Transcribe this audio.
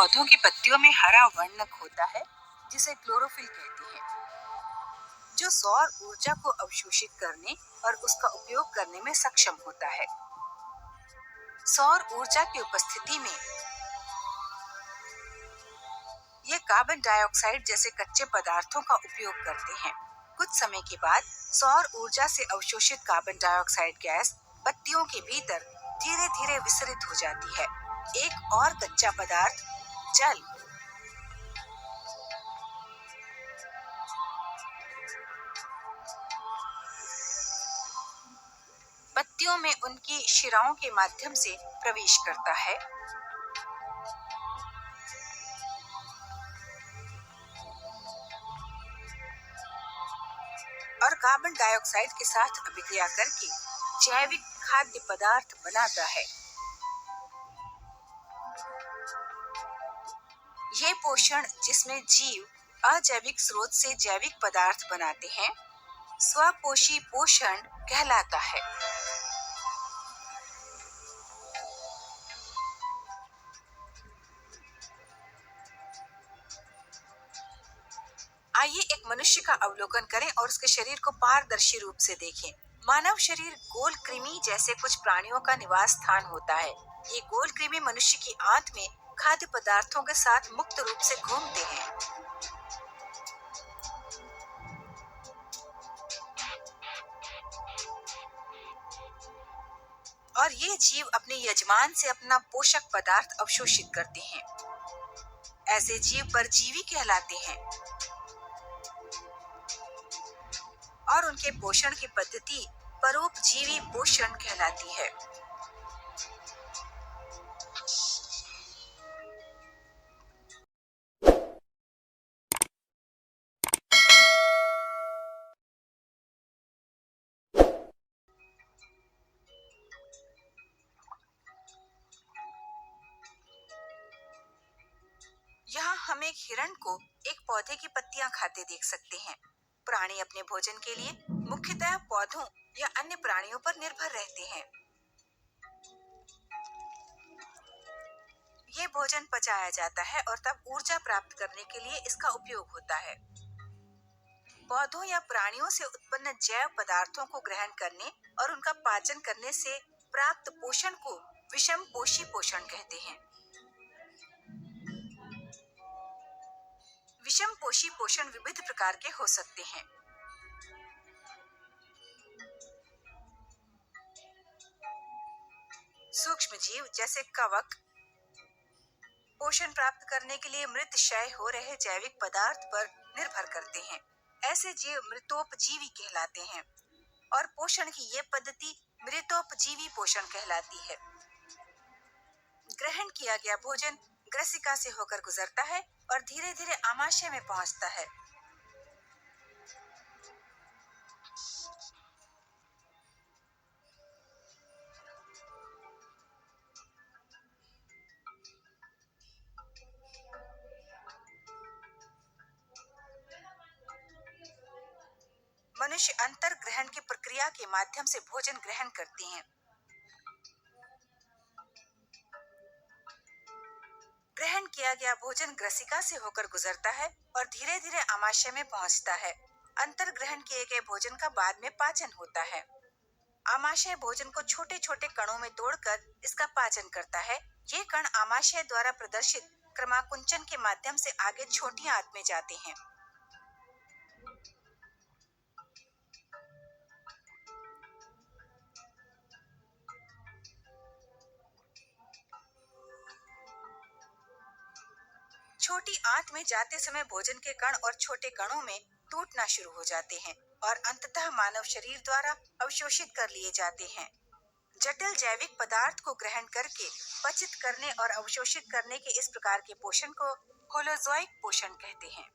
पौधों की पत्तियों में हरा वर्णक होता है जिसे क्लोरोफिल कहते हैं, जो सौर ऊर्जा को अवशोषित करने और उसका उपयोग करने में सक्षम होता है। सौर ऊर्जा की उपस्थिति में ये कार्बन डाइऑक्साइड जैसे कच्चे पदार्थों का उपयोग करते हैं। कुछ समय के बाद सौर ऊर्जा से अवशोषित कार्बन डाइऑक्साइड गैस पत्तियों के भीतर धीरे धीरे विसरित हो जाती है। एक और कच्चा पदार्थ जल पत्तियों में उनकी शिराओं के माध्यम से प्रवेश करता है और कार्बन डाइऑक्साइड के साथ अभिक्रिया करके जैविक खाद्य पदार्थ बनाता है। ये पोषण जिसमें जीव अजैविक स्रोत से जैविक पदार्थ बनाते हैं, स्वपोषी पोषण कहलाता है। आइए एक मनुष्य का अवलोकन करें और उसके शरीर को पारदर्शी रूप से देखें। मानव शरीर गोल कृमि जैसे कुछ प्राणियों का निवास स्थान होता है। ये गोल कृमि मनुष्य की आंत में खाद्य पदार्थों के साथ मुक्त रूप से घूमते हैं। और ये जीव अपने यजमान से अपना पोषक पदार्थ अवशोषित करते हैं। ऐसे जीव परजीवी कहलाते हैं और उनके पोषण की पद्धति परोपजीवी पोषण कहलाती है। यहाँ हम एक हिरण को एक पौधे की पत्तियां खाते देख सकते हैं। प्राणी अपने भोजन के लिए मुख्यतः पौधों या अन्य प्राणियों पर निर्भर रहते हैं। ये भोजन पचाया जाता है और तब ऊर्जा प्राप्त करने के लिए इसका उपयोग होता है। पौधों या प्राणियों से उत्पन्न जैव पदार्थों को ग्रहण करने और उनका पाचन करने से प्राप्त पोषण को विषमपोषी पोषण कहते हैं। विषमपोषी पोषण विविध प्रकार के हो सकते हैं। सूक्ष्म जीव जैसे कवक पोषण प्राप्त करने के लिए मृत क्षय हो रहे जैविक पदार्थ पर निर्भर करते हैं। ऐसे जीव मृतोपजीवी कहलाते हैं और पोषण की ये पद्धति मृतोपजीवी पोषण कहलाती है। ग्रहण किया गया भोजन ग्रसिका से होकर गुजरता है और धीरे धीरे आमाशय में पहुंचता है। मनुष्य अंतर ग्रहण की प्रक्रिया के माध्यम से भोजन ग्रहण करते हैं। ग्रहण किया गया भोजन ग्रसिका से होकर गुजरता है और धीरे धीरे आमाशय में पहुंचता है। अंतर ग्रहण किए गए भोजन का बाद में पाचन होता है। आमाशय भोजन को छोटे छोटे कणों में तोड़कर इसका पाचन करता है। ये कण आमाशय द्वारा प्रदर्शित क्रमाकुंचन के माध्यम से आगे छोटी आंत में जाते हैं। छोटी आंत में जाते समय भोजन के कण और छोटे कणों में टूटना शुरू हो जाते हैं और अंततः मानव शरीर द्वारा अवशोषित कर लिए जाते हैं। जटिल जैविक पदार्थ को ग्रहण करके पचित करने और अवशोषित करने के इस प्रकार के पोषण को होलोजोइक पोषण कहते हैं।